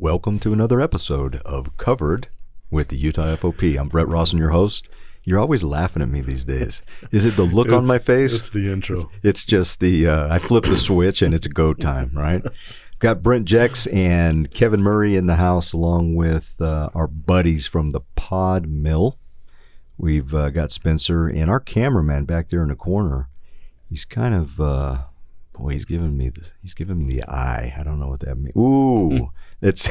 Welcome to another episode of Covered with the Utah FOP. I'm Brett Rawson, your host. You're always laughing at me these days. Is it the look on my face? It's the intro. It's just the, I flip the switch and it's a go time, right? Got Brent Jex and Kevin Murray in the house along with our buddies from the Pod Mill. We've got Spencer and our cameraman back there in the corner. He's kind of, he's giving me the eye. I don't know what that means. Ooh, it's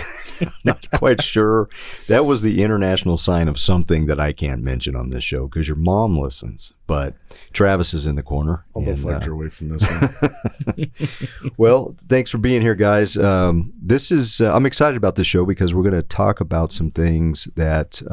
not quite sure. That was the international sign of something that I can't mention on this show because your mom listens. But Travis is in the corner. I'll deflect her away from this one. Well, thanks for being here, guys. This is I'm excited about this show because we're going to talk about some things that.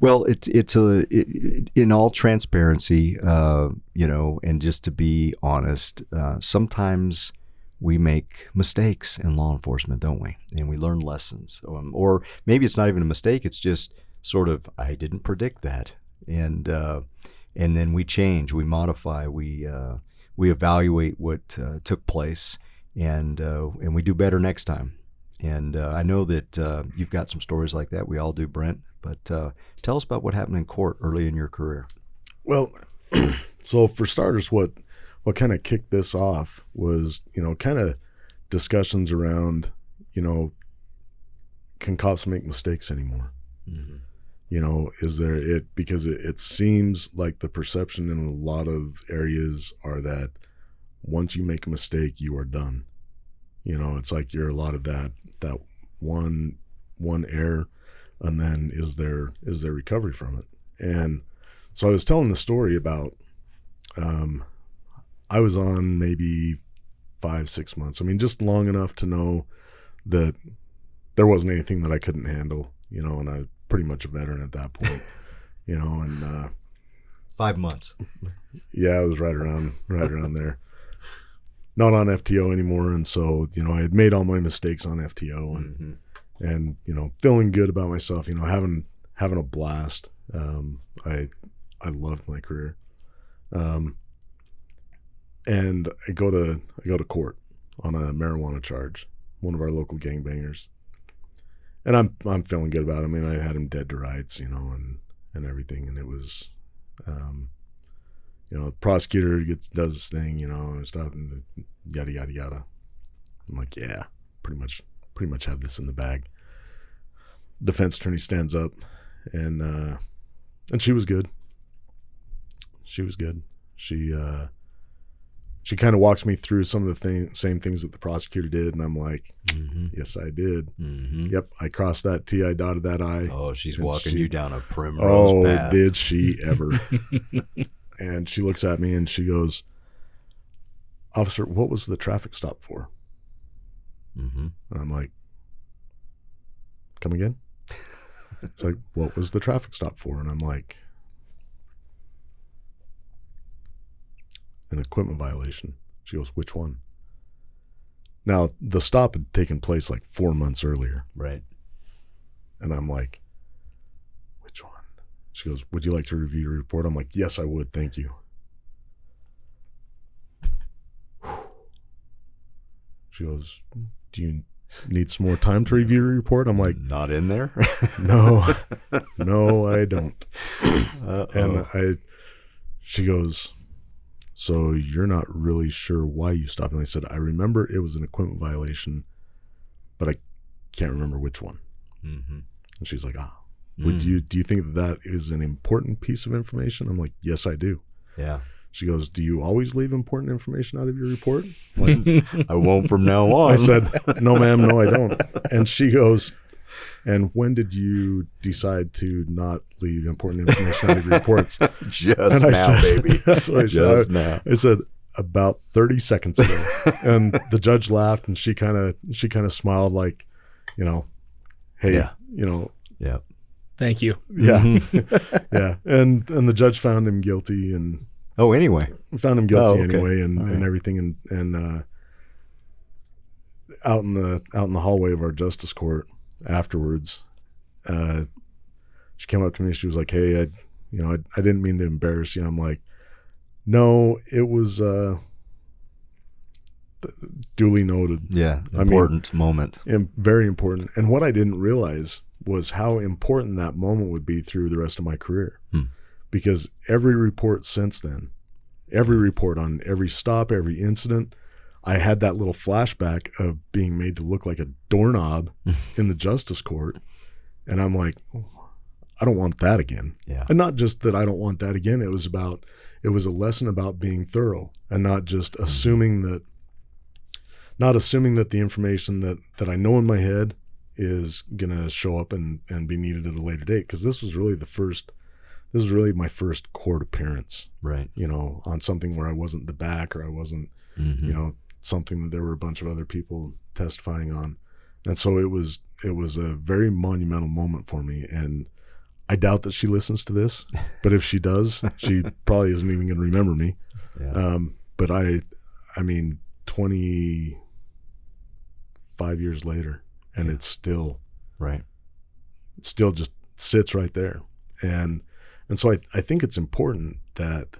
It's in all transparency, and just to be honest, sometimes we make mistakes in law enforcement, don't we? And we learn lessons, or maybe it's not even a mistake. It's just sort of, I didn't predict that. And then we change, we modify, we evaluate what took place and we do better next time. And I know that you've got some stories like that. We all do, Brent. But tell us about what happened in court early in your career. Well, so for starters, what kind of kicked this off was, kind of discussions around, can cops make mistakes anymore? Mm-hmm. Is there because it seems like the perception in a lot of areas are that once you make a mistake, you are done. It's like you're a lot of that one error. And then is there recovery from it? And so I was telling the story about I was on maybe 5-6 months. I mean, just long enough to know that there wasn't anything that I couldn't handle, and I was pretty much a veteran at that point, and 5 months. Yeah, I was right around there. Not on FTO anymore, and so, I had made all my mistakes on FTO and Mm-hmm. And feeling good about myself, having a blast. I loved my career, and I go to court on a marijuana charge, one of our local gangbangers, and I'm feeling good about it. I mean, I had him dead to rights, and everything, and it was, the prosecutor does his thing, and stuff, and yada yada yada. I'm like, yeah, pretty much have this in the bag. Defense attorney stands up, and she was good. She kind of walks me through some of the same things that the prosecutor did, and I'm like, mm-hmm. Yes, I did. Mm-hmm. Yep, I crossed that T, I dotted that I. Oh, she's walking you down a primrose path. Oh, did she ever? And she looks at me and she goes, "Officer, what was the traffic stop for?" Mm-hmm. And I'm like, "Come again?" It's like, "What was the traffic stop for?" And I'm like, "An equipment violation." She goes, "Which one?" Now, the stop had taken place like 4 months earlier. Right. And I'm like, "Which one?" She goes, "Would you like to review your report?" I'm like, "Yes, I would. Thank you." She goes, "Do you need some more time to review your report?" I'm like, "Not in there." No, I don't. And she goes, "So you're not really sure why you stopped?" And I said, "I remember it was an equipment violation, but I can't remember which one." Mm-hmm. And she's like, do you think that is an important piece of information?" I'm like, "Yes, I do." Yeah. She goes, "Do you always leave important information out of your report?" I'm like, I won't from now on. I said, "No, ma'am, no, I don't." And she goes, "And when did you decide to not leave important information out of your reports?" Just now, baby. That's what I said. Just now. I said, "About 30 seconds ago." And the judge laughed, and she kind of smiled like, "Hey, yeah. Yeah. Thank you." Yeah. Mm-hmm. Yeah. And the judge found him guilty and anyway. Found him guilty okay. anyway and everything and out in the hallway of our justice court afterwards, she came up to me and she was like, "Hey, I didn't mean to embarrass you." I'm like, "No, it was Duly noted. Yeah, important moment. And very important. And what I didn't realize was how important that moment would be through the rest of my career. Because every report since then, every report on every stop, every incident, I had that little flashback of being made to look like a doorknob in the justice court. And I'm like, I don't want that again. Yeah. And not just that I don't want that again. It was a lesson about being thorough and not just assuming that the information that I know in my head is going to show up and be needed at a later date. Because this was really my first court appearance. Right. On something where I wasn't the back, or I wasn't, something that there were a bunch of other people testifying on. And so it was a very monumental moment for me. And I doubt that she listens to this, but if she does, she probably isn't even going to remember me. Yeah. But I mean, 25 years later, and it's still right. It still just sits right there. And so I think it's important that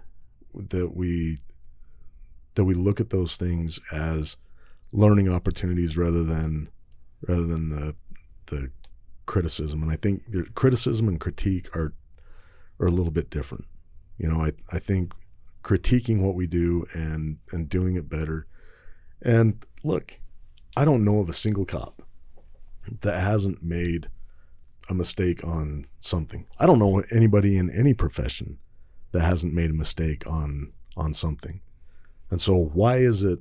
we look at those things as learning opportunities rather than the criticism. And I think criticism and critique are a little bit different. I think critiquing what we do and doing it better. And look, I don't know of a single cop that hasn't made a mistake on something. I don't know anybody in any profession that hasn't made a mistake on something. And so why is it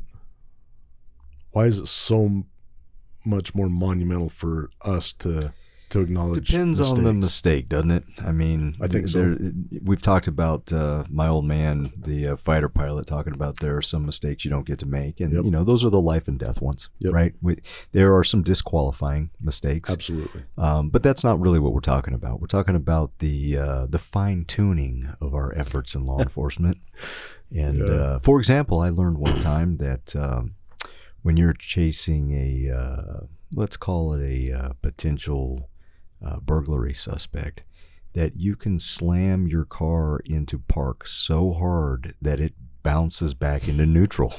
so much more monumental for us to acknowledge Depends mistakes? on the mistake, doesn't it? I mean, I think so. We've talked about my old man, the fighter pilot, talking about there are some mistakes you don't get to make. And, those are the life and death ones, right? There are some disqualifying mistakes. Absolutely. But that's not really what we're talking about. We're talking about the fine-tuning of our efforts in law enforcement. And, for example, I learned one time that when you're chasing let's call it a potential burglary suspect, that you can slam your car into park so hard that it bounces back into neutral.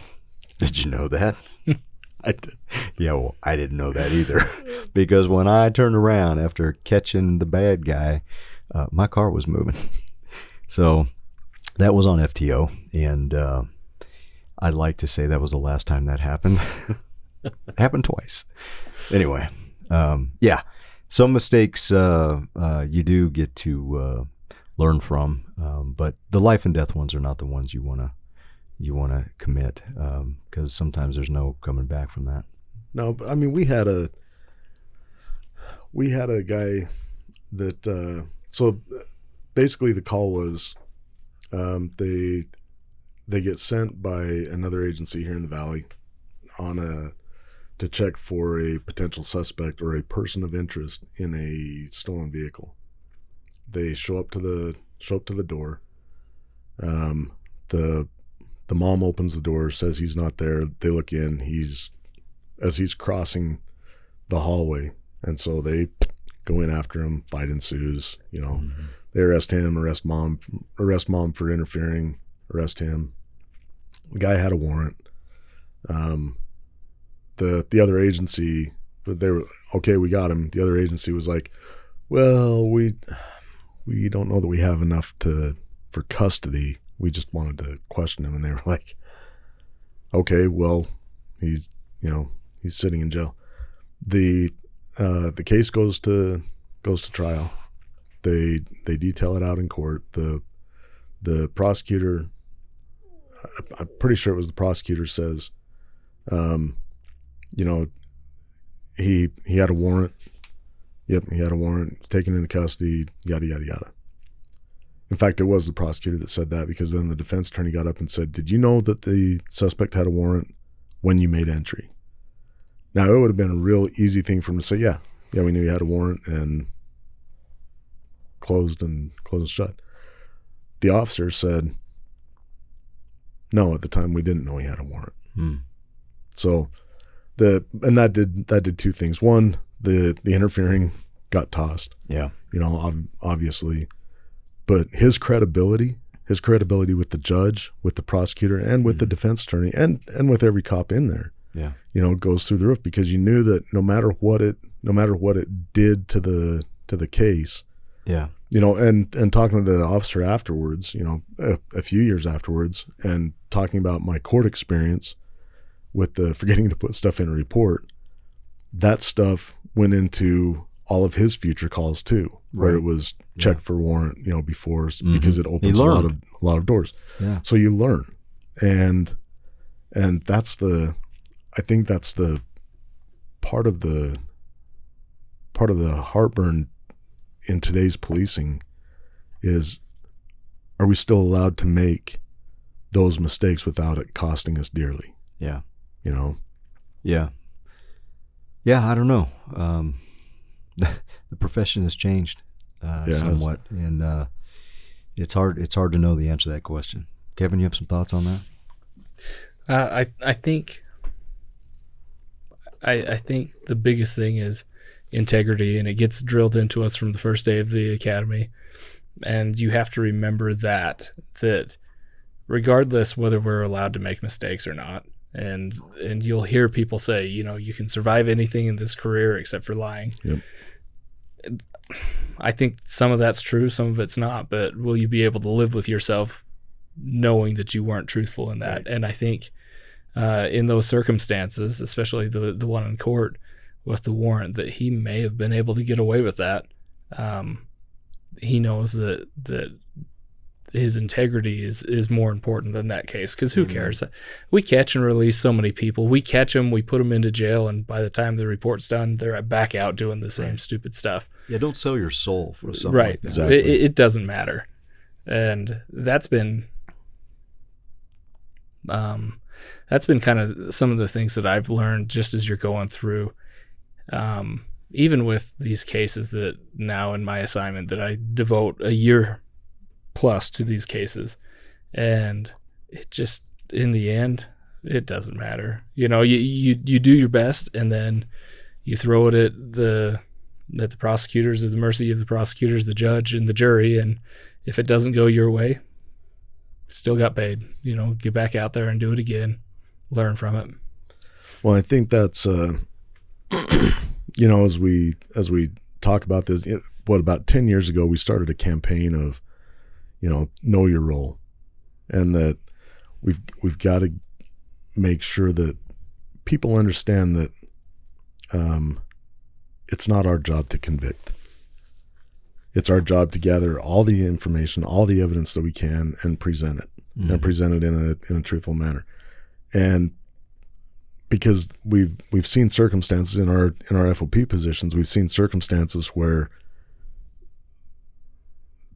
Did you know that? I did. Yeah, well, I didn't know that either. Because when I turned around after catching the bad guy, my car was moving. So that was on FTO, and I'd like to say that was the last time that happened. It happened twice. Anyway, some mistakes you do get to learn from, but the life and death ones are not the ones you want to commit, because sometimes there's no coming back from that. No, I mean, we had a guy that so basically the call was they get sent by another agency here in the Valley to check for a potential suspect or a person of interest in a stolen vehicle. They show up to the door. The mom opens the door, says he's not there. They look in. As he's crossing the hallway, and so they go in after him. Fight ensues. They arrest him, arrest mom for interfering, arrest him. The guy had a warrant. The other agency, but they were okay. We got him. The other agency was like, well, we don't know that we have enough for custody. We just wanted to question him, and they were like, okay, well, he's sitting in jail. The case goes to trial. They detail it out in court. The prosecutor, I'm pretty sure it was the prosecutor, says, he had a warrant. Yep, he had a warrant, taken into custody, yada, yada, yada. In fact, it was the prosecutor that said that, because then the defense attorney got up and said, did you know that the suspect had a warrant when you made entry? Now, it would have been a real easy thing for him to say, yeah, we knew he had a warrant, and closed shut. The officer said, no, at the time we didn't know he had a warrant. So that did two things. One, the interfering got tossed. Yeah. Obviously, but his credibility his credibility with the judge, with the prosecutor, and with the defense attorney, and with every cop in there. Yeah. Goes through the roof, because you knew that no matter what it did to the case. Yeah. And talking to the officer afterwards, a few years afterwards, and talking about my court experience with the forgetting to put stuff in a report, that stuff went into all of his future calls too, where it was check for warrant, before, because it opens a lot of doors. Yeah. So you learn, and I think that's the part of the heartburn in today's policing is, are we still allowed to make those mistakes without it costing us dearly? Yeah. Yeah. Yeah. I don't know. The profession has changed somewhat, and it's hard to know the answer to that question. Kevin, you have some thoughts on that? I think the biggest thing is integrity, and it gets drilled into us from the first day of the academy. And you have to remember that regardless whether we're allowed to make mistakes or not, and you'll hear people say, you can survive anything in this career except for lying. Yep. I think some of that's true, some of it's not, but will you be able to live with yourself knowing that you weren't truthful in that? Right. And I think in those circumstances, especially the one in court with the warrant, that he may have been able to get away with that. He knows that his integrity is more important than that case, because who cares? We catch and release so many people. We catch them, we put them into jail, and by the time the report's done, they're back out doing the same stupid stuff. Yeah, don't sell your soul for something like that. Exactly. It doesn't matter. And that's been kind of some of the things that I've learned just as you're going through. Even with these cases that now in my assignment that I devote a year plus to these cases, and it just, in the end, it doesn't matter. You do your best, and then you throw it at the prosecutors, at the mercy of the prosecutors, the judge, and the jury. And if it doesn't go your way, still got paid. Get back out there and do it again, learn from it. Well, I think that's as we talk about this, about 10 years ago, we started a campaign of, know your role, and that we've got to make sure that people understand that it's not our job to convict. It's our job to gather all the information, all the evidence that we can, and present it, and present it in a truthful manner. And because we've seen circumstances in our FOP positions, we've seen circumstances where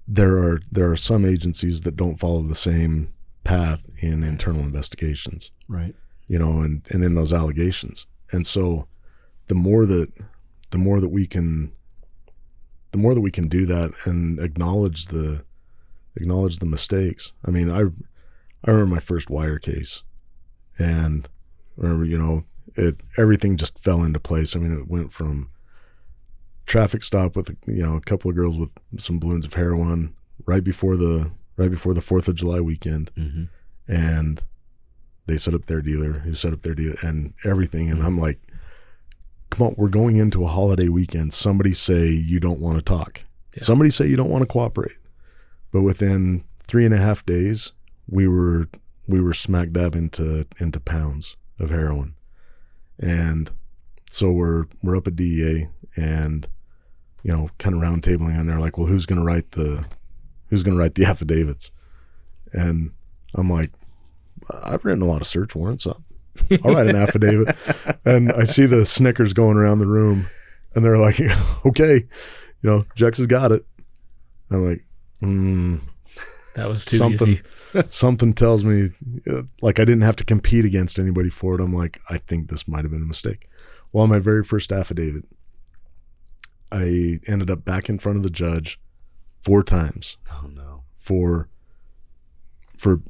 there are some agencies that don't follow the same path in internal investigations, right? And in those allegations. And so the more that we can do that and acknowledge the mistakes. I mean, I remember my first wire case, and I remember, everything just fell into place. I mean, it went from traffic stop with, a couple of girls with some balloons of heroin right before the 4th of July weekend. Mm-hmm. And they set up their dealer, who set up their dealer, and everything. And I'm like, come on, we're going into a holiday weekend. Somebody say you don't want to talk. Yeah. Somebody say you don't want to cooperate. But within 3.5 days, we were smack dab into pounds of heroin. And so we're up at DEA, and kind of round tabling, and they're like, well, who's going to write the affidavits? And I'm like, I've written a lot of search warrants up. I'll write an affidavit. And I see the snickers going around the room, and they're like, okay, Jex has got it. I'm like, that was too easy. Something tells me, like, I didn't have to compete against anybody for it. I'm like, I think this might have been a mistake. Well, on my very first affidavit, I ended up back in front of the judge 4 times. Oh no! For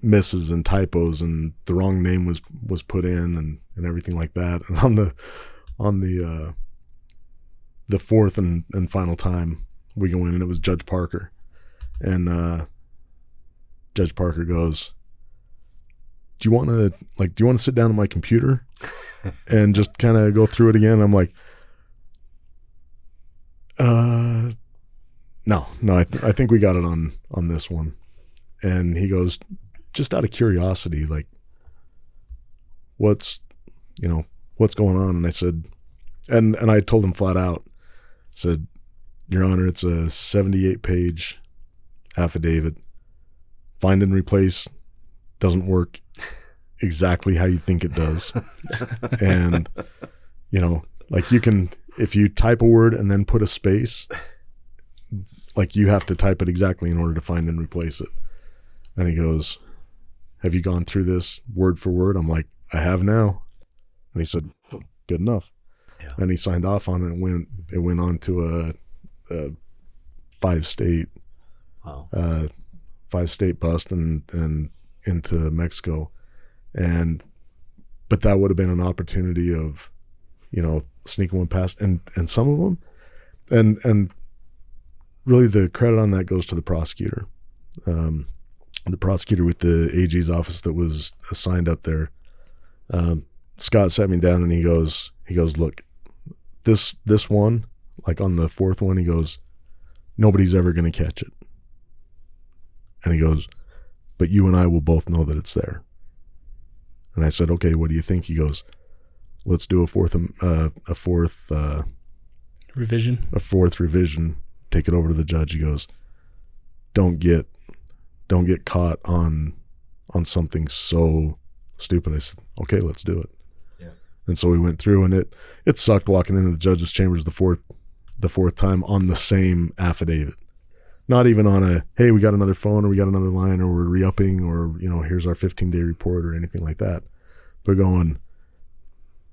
misses and typos, and the wrong name was put in, and everything like that. And on the 4th and final time, we go in, and it was Judge Parker, and Judge Parker goes, do you want to sit down on my computer and just kind of go through it again? I'm like, no, I think we got it on this one. And he goes, just out of curiosity, like, what's going on? And I said, and I told him flat out, said, Your Honor, it's a 78-page affidavit. Find and replace doesn't work exactly how you think it does. And, like, you can, if you type a word and then put a space, like, you have to type it exactly in order to find and replace it. And he goes, have you gone through this word for word? I'm like, I have now. And he said, good enough. Yeah. And he signed off on it, and it went on to a 5-state, wow. 5-state bust and into Mexico. But that would have been an opportunity of, sneaking one past, and some of them, and really the credit on that goes to the prosecutor. The prosecutor with the AG's office that was assigned up there. Scott sat me down and he goes, look, this one, like on the fourth one, he goes, nobody's ever going to catch it. And he goes, but you and I will both know that it's there. And I said, okay, what do you think? He goes, let's do a fourth revision. A fourth revision. Take it over to the judge. He goes, don't get caught on something so stupid. I said, okay, let's do it. Yeah. And so we went through, and it sucked walking into the judge's chambers the fourth time on the same affidavit. Not even on a, hey, we got another phone, or we got another line, or we're re-upping, or, here's our 15-day report, or anything like that. But going,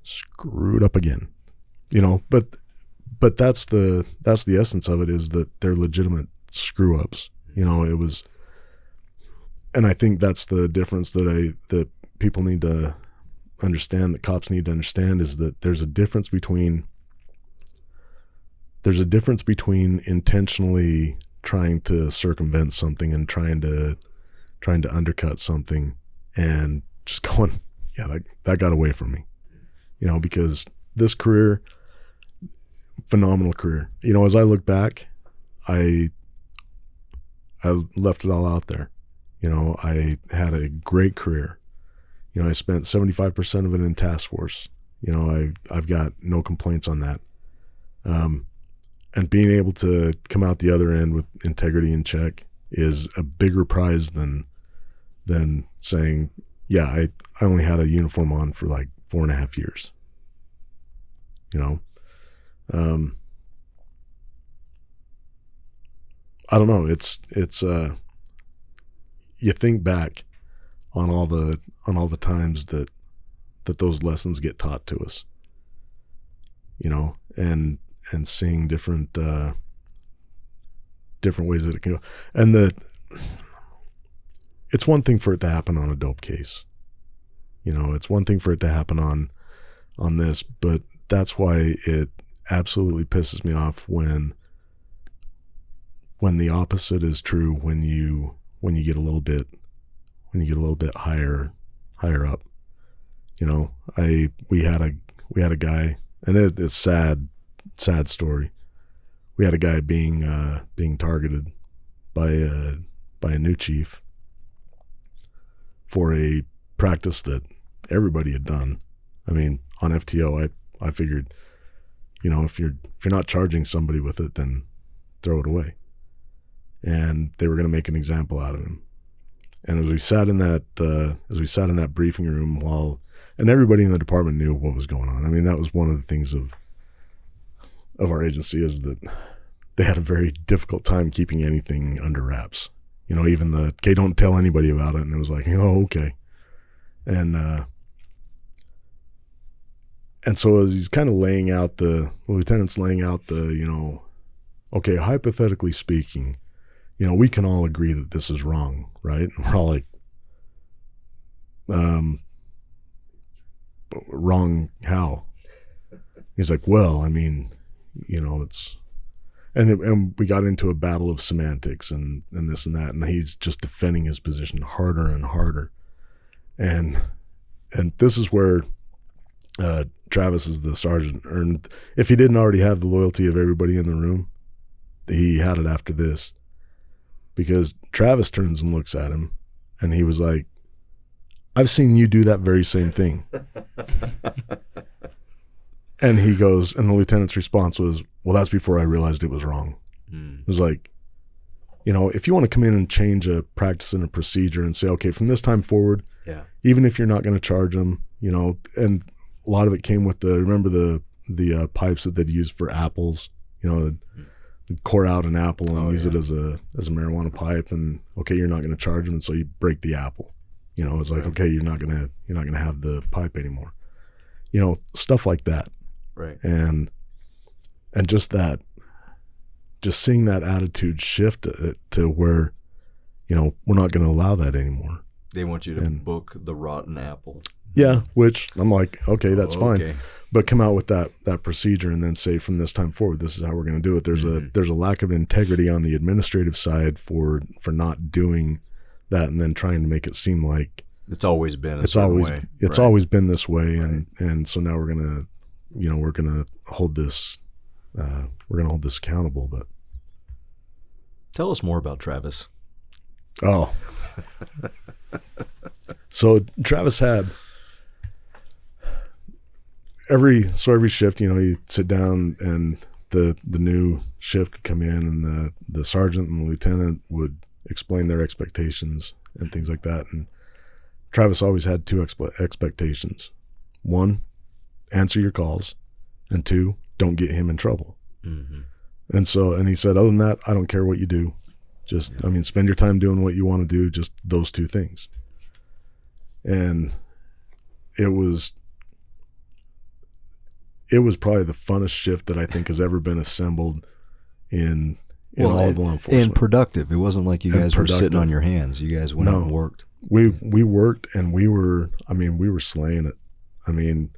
screwed up again. But that's the essence of it, is that they're legitimate screw ups. It was, and I think that's the difference that people need to understand, that cops need to understand, is that there's a difference between intentionally trying to circumvent something and trying to undercut something and just going, yeah, that got away from me. Because this career, phenomenal career. As I look back, I left it all out there. I had a great career. I spent 75% of it in task force. I've got no complaints on that. And being able to come out the other end with integrity in check is a bigger prize than saying, yeah, I only had a uniform on for like 4.5 years. I don't know. It's you think back on all the times that those lessons get taught to us, and seeing different ways that it can go. And it's one thing for it to happen on a dope case. It's one thing for it to happen on this, but that's why it absolutely pisses me off when the opposite is true, when you get a little bit higher up. We had a guy, and it's sad story. We had a guy being targeted by a new chief for a practice that everybody had done. I mean, on FTO, I figured, if you're not charging somebody with it, then throw it away. And they were going to make an example out of him. And as we sat in that briefing room, and everybody in the department knew what was going on. I mean, that was one of the things of our agency, is that they had a very difficult time keeping anything under wraps. Even the, okay, don't tell anybody about it. And it was like, oh, okay. And so as he's kind of laying out the lieutenant's laying out the, okay, hypothetically speaking, we can all agree that this is wrong, right? And we're all like, wrong how? He's like, well, I mean, And we got into a battle of semantics and this and that, and he's just defending his position harder and harder. And this is where Travis is the sergeant, and if he didn't already have the loyalty of everybody in the room, he had it after this, because Travis turns and looks at him, and he was like, "I've seen you do that very same thing." And he goes, and the lieutenant's response was, "Well, that's before I realized it was wrong." It was like, you know, if you want to come in and change a practice and a procedure and say, okay, from this time forward, even if you're not going to charge them, you know, and a lot of it came with remember the pipes that they'd use for apples, you know, they'd core out an apple and use it as a marijuana pipe, and okay, you're not going to charge them, and so you break the apple. You know, it's like, okay, you're not gonna have the pipe anymore. You know, stuff like that. Right. And just seeing that attitude shift to where, you know, we're not going to allow that anymore. They want you to book the rotten apple. Yeah, which I'm like, okay, that's fine. But come out with that procedure and then say, from this time forward, this is how we're going to do it. There's a lack of integrity on the administrative side for not doing that, and then trying to make it seem like it's always been always been this way, and so now we're going to hold this accountable. But tell us more about Travis. Oh. So Travis had every shift, you know, you sit down and the new shift would come in, and the sergeant and the lieutenant would explain their expectations and things like that. And Travis always had two expectations. One, answer your calls, and two, don't get him in trouble. Mm-hmm. And he said, other than that, I don't care what you do. Just, spend your time doing what you want to do, just those two things. And it was probably the funnest shift that I think has ever been assembled in all of law enforcement. And productive. It wasn't like you guys were sitting on your hands. You guys went out and worked. We worked, and we were slaying it. I mean,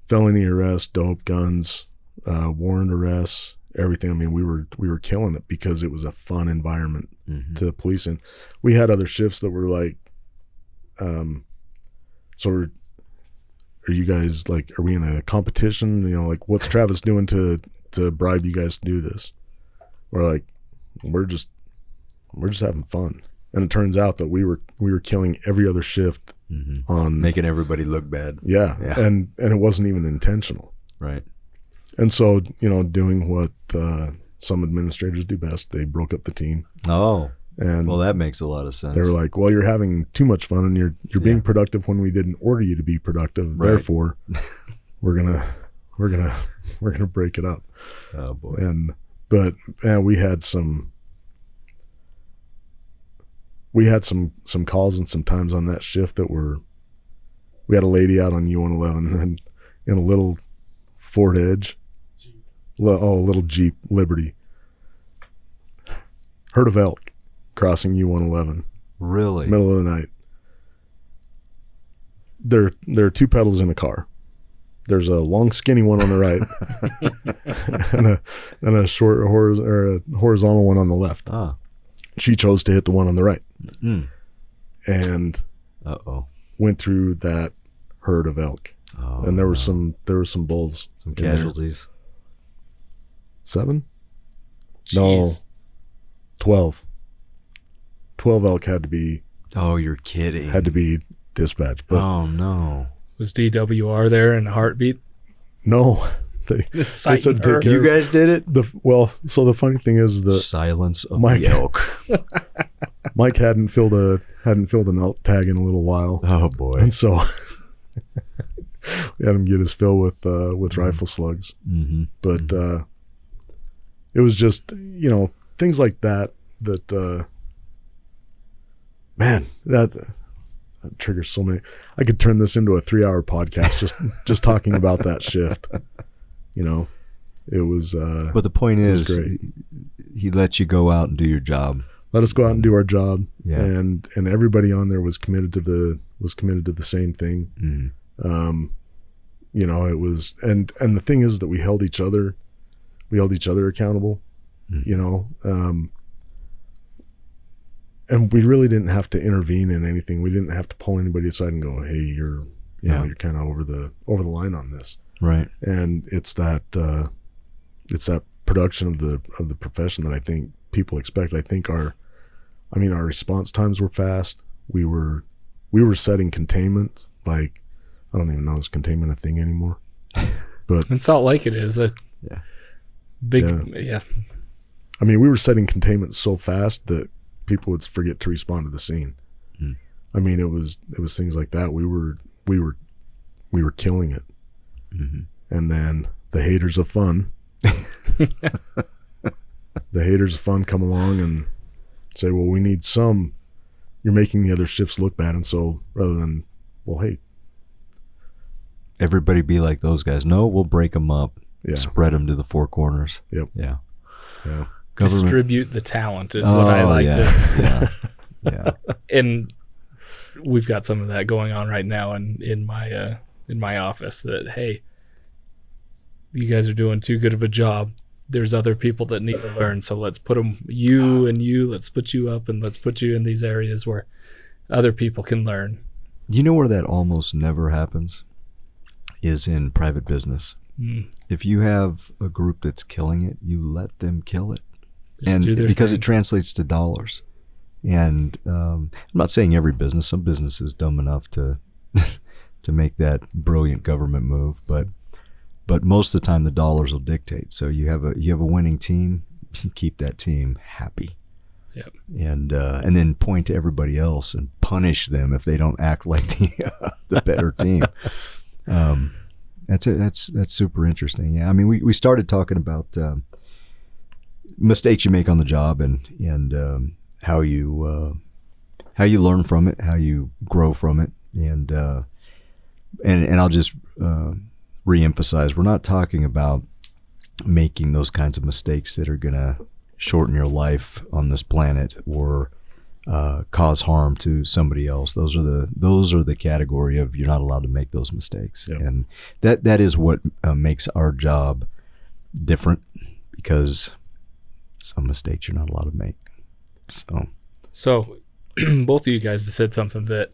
felony arrests, dope, guns, warrant arrests, everything. I mean, we were killing it because it was a fun environment to police in. We had other shifts that were like, so are you guys like, are we in a competition? You know, like, what's Travis doing to bribe you guys to do this? We're like, we're just having fun. And it turns out that we were killing every other shift on making everybody look bad. Yeah. And it wasn't even intentional. Right. And so, you know, doing what some administrators do best, they broke up the team. Oh. And well, that makes a lot of sense. They were like, well, you're having too much fun, and you're being productive when we didn't order you to be productive. Right. Therefore, we're gonna break it up. Oh boy. But we had some calls and some times on that shift that we had a lady out on U-111 and in a little Ford Edge, a little Jeep Liberty, herd of elk crossing U-111. Really? Middle of the night. There are two pedals in the car. There's a long, skinny one on the right, and a short a horizontal one on the left. Ah. She chose to hit the one on the right, and went through that herd of elk. Oh, and there were some bulls, some casualties. 7? Jeez. No, 12. 12 elk had to be. Oh, you're kidding! Had to be dispatched. But oh no! Was DWR there in a heartbeat? No, they said take care. You guys did it. So the funny thing is the silence of the elk. Mike hadn't filled an elk tag in a little while. Oh boy! And so we had him get his fill with rifle slugs. Mm-hmm. But it was just, you know, things like that. Man, that triggers so many. I could turn this into a 3-hour podcast just talking about that shift. You know, it was. But the point is, great. He let you go out and do your job. Let us go out and do our job. Yeah. And everybody on there was committed to the same thing. Mm-hmm. You know, it was, and the thing is that we held each other accountable. you know, and we really didn't have to intervene in anything. We didn't have to pull anybody aside and go, hey, you know, you're kind of over the line on this. Right. And it's that production of the profession that I think people expect. I think our response times were fast. We were setting containment. Like, I don't even know, is containment a thing anymore? But in Salt Lake it is a big, yeah. I mean, we were setting containment so fast that people would forget to respond to the scene. Mm. I mean, it was things like that. We were killing it. Mm-hmm. And then the haters of fun, come along and say, well, we need some. You're making the other shifts look bad, and so rather than, well, hey, everybody be like those guys. No, we'll break them up. Yeah. Spread them to the four corners. Yep. Yeah. Yeah. Distribute the talent is what I like to. Yeah. And we've got some of that going on right now in my office. That, hey, you guys are doing too good of a job. There's other people that need to learn, so let's put them, let's put you up, and let's put you in these areas where other people can learn. You know where that almost never happens? Is in private business. If you have a group that's killing it, you let them kill it. Just do their because thing. it translates to dollars. And I'm not saying every business. Some business is dumb enough to to make that brilliant government move, but most of the time the dollars will dictate. So you have a winning team, you keep that team happy. Yep. And then point to everybody else and punish them if they don't act like the better team. That's super interesting. Yeah, I mean, we started talking about mistakes you make on the job and how you learn from it, how you grow from it, and I'll just reemphasize, we're not talking about making those kinds of mistakes that are going to shorten your life on this planet or cause harm to somebody else. Those are the category of you're not allowed to make those mistakes. Yep. And that is what makes our job different, because some mistakes you're not allowed to make. So both of you guys have said something that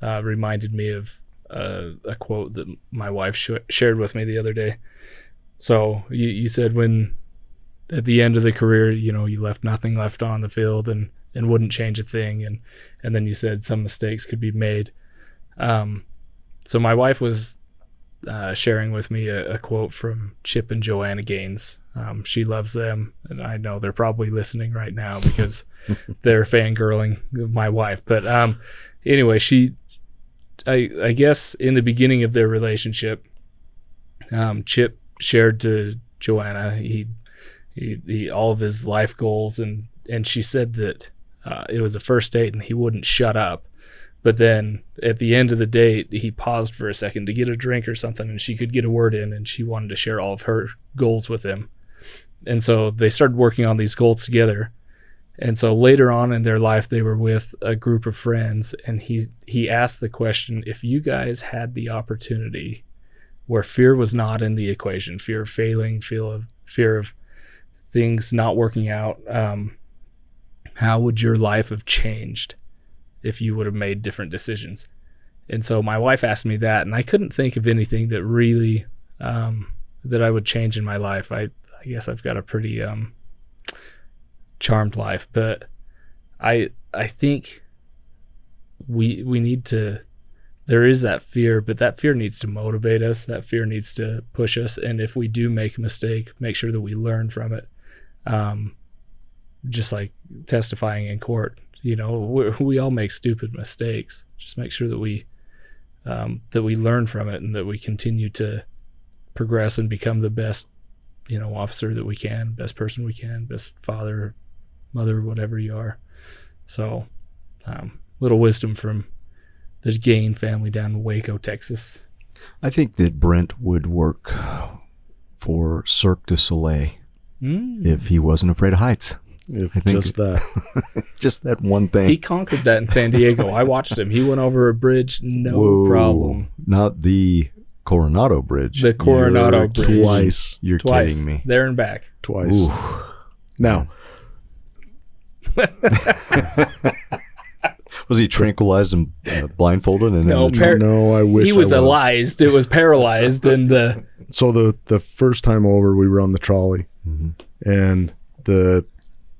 reminded me of a quote that my wife shared with me the other day. So you said when at the end of the career, you know, you left nothing left on the field and wouldn't change a thing. And then you said some mistakes could be made. So my wife was sharing with me a quote from Chip and Joanna Gaines. She loves them, and I know they're probably listening right now because they're fangirling my wife. But anyway, I guess in the beginning of their relationship, Chip shared to Joanna he all of his life goals, and she said that it was a first date and he wouldn't shut up. But then at the end of the date, he paused for a second to get a drink or something, and she could get a word in, and she wanted to share all of her goals with him. And so they started working on these goals together. And so later on in their life, they were with a group of friends, and he asked the question, if you guys had the opportunity where fear was not in the equation, fear of failing, fear of things not working out, how would your life have changed if you would have made different decisions? And so my wife asked me that, and I couldn't think of anything that really that I would change in my life. I guess I've got a pretty charmed life, but I think we need to, there is that fear, but that fear needs to motivate us. That fear needs to push us. And if we do make a mistake, make sure that we learn from it. Just like testifying in court, you know, we all make stupid mistakes. Just make sure that we learn from it and that we continue to progress and become the best, you know, officer that we can, best person we can, best father, mother, whatever you are. So, little wisdom from the Gain family down in Waco, Texas. I think that Brent would work for Cirque du Soleil if he wasn't afraid of heights. Just that. Just that one thing. He conquered that in San Diego. I watched him. He went over a bridge, no problem. Not the Coronado Bridge. The Coronado Bridge. Twice. You're Twice. kidding me. There and back. Twice. Ooh. Now, Was he tranquilized and blindfolded? And No, no, I wish he was I alized. It was paralyzed, and So the first time over, we were on the trolley, and the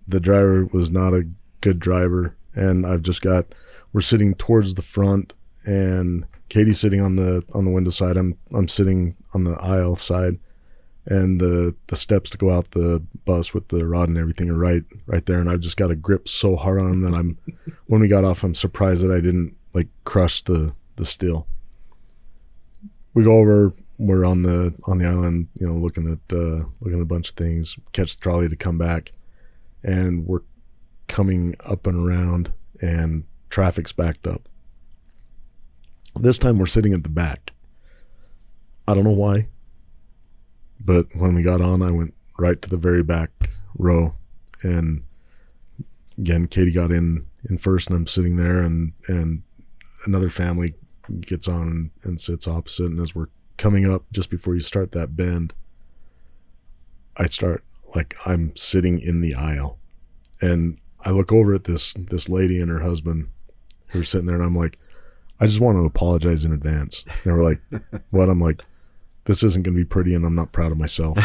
driver was not a good driver, and we're sitting towards the front, and Katie's sitting on the window side. I'm sitting on the aisle side, and the steps to go out the bus with the rod and everything are right there, and I just got a grip so hard on him that when we got off, I'm surprised that I didn't like crush the steel. We go over. We're on the island, looking at a bunch of things. Catch the trolley to come back, and we're coming up and around, and traffic's backed up. This time we're sitting at the back. I don't know why, but when we got on, I went right to the very back row, and again, Katie got in first, and I'm sitting there, and another family gets on and sits opposite, and as we're coming up just before you start that bend, I'm sitting in the aisle, and I look over at this lady and her husband who are sitting there, and I'm like, I just want to apologize in advance. And they were like, what? I'm like, this isn't going to be pretty, and I'm not proud of myself.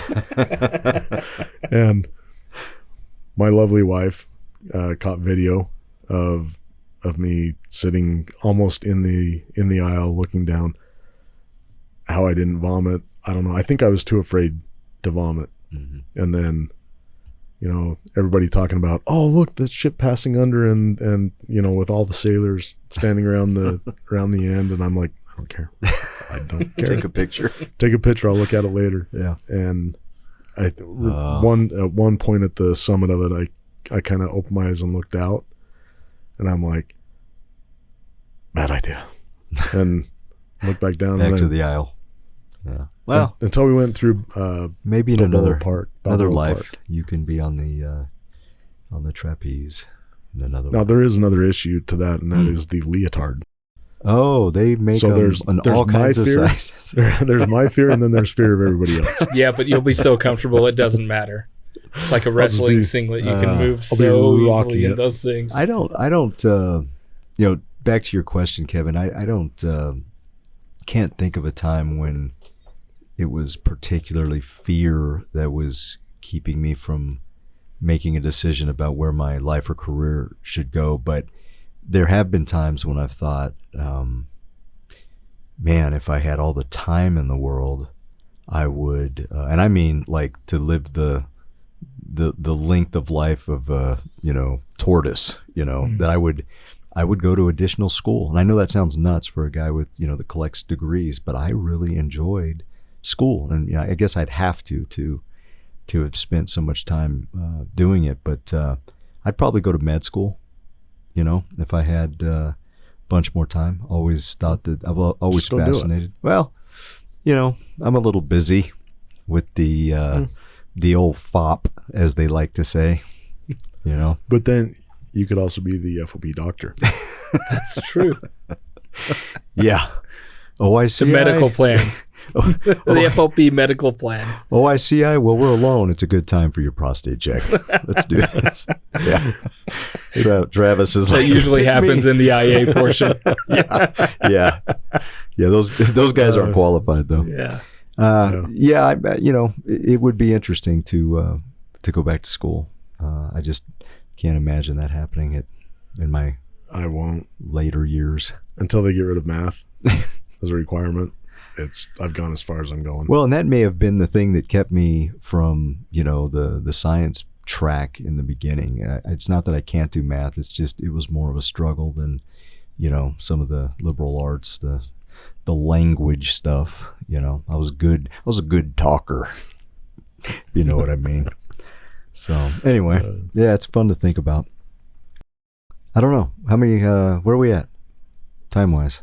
And my lovely wife caught video of me sitting almost in the aisle looking down. How I didn't vomit, I don't know. I think I was too afraid to vomit. Mm-hmm. And then, everybody talking about, oh, look, the ship passing under, and with all the sailors standing around the end, and I'm like, I don't care. I don't care. Take a picture. I'll look at it later. Yeah. And at one point at the summit of it, I kind of opened my eyes and looked out, and I'm like, bad idea, and looked back down to the aisle. Yeah. Well, until we went through maybe in another life, Park. You can be on the trapeze in another life. Now there is another issue to that, and that is the leotard. Oh, they make there's all kinds of sizes. There's my fear, and then there's fear of everybody else. Yeah, but you'll be so comfortable it doesn't matter. It's like a wrestling singlet. You can move so easily in those things. I don't. Back to your question, Kevin. I don't. Can't think of a time when it was particularly fear that was keeping me from making a decision about where my life or career should go. But there have been times when I've thought, man, if I had all the time in the world, I would, and I mean like to live the length of life of tortoise, that I would go to additional school. And I know that sounds nuts for a guy with, that collects degrees, but I really enjoyed school. And I guess I'd have to have spent so much time doing it. But I'd probably go to med school, if I had a bunch more time. Always thought that I've always fascinated. Well, I'm a little busy with the old FOP, as they like to say, But then you could also be the FOP doctor. That's true. Yeah. OICI. The medical plan. The FOP medical plan. OICI, well, we're alone. It's a good time for your prostate check. Let's do this. Yeah. Travis is like, that usually happens in the IA portion. Yeah. Those guys aren't qualified though. Yeah. It would be interesting to go back to school. I just can't imagine that happening in my I won't later years until they get rid of math as a requirement. I've gone as far as I'm going. Well, and that may have been the thing that kept me from the science track in the beginning. It's not that I can't do math. It's just it was more of a struggle than some of the liberal arts, the language stuff. I was a good talker. If you know what I mean. So anyway, yeah, it's fun to think about. I don't know how many. Where are we at, time wise?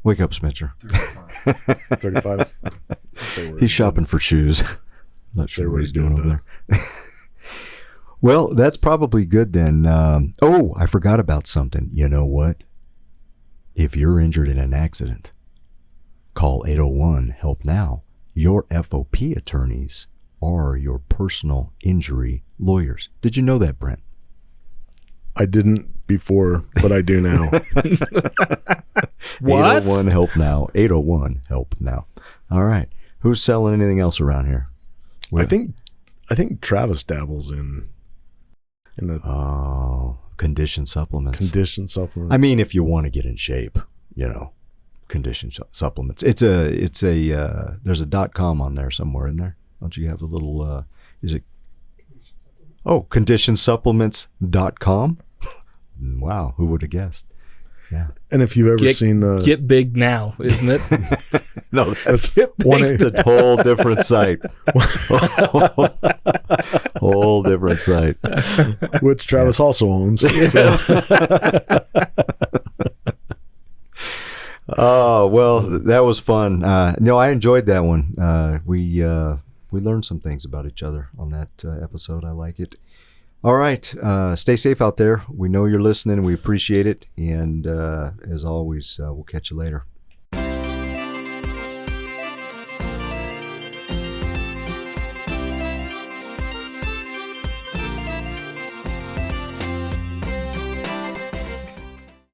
Wake up, Smitcher. 35. He's shopping for shoes. Not sure what he's doing over there. Well, that's probably good then. I forgot about something. You know what? If you're injured in an accident, call 801 HELP NOW. Your FOP attorneys are your personal injury lawyers. Did you know that, Brent? I didn't before, but I do now. What? 801 help now. 801 help now. All right. Who's selling anything else around here? I think Travis dabbles in the condition supplements. condition supplements. I mean, if you want to get in shape, condition supplements. It's a there's a .com on there somewhere in there. Don't you have a little is it conditionsupplements.com? Wow, who would have guessed? Yeah. And if you've ever seen the Get Big Now, isn't it? No, that's one a whole different site. Whole different site. which Travis also owns. Oh, well, that was fun. No, I enjoyed that one. We learned some things about each other on that episode. I like it. All right. Stay safe out there. We know you're listening. We appreciate it. And as always, we'll catch you later.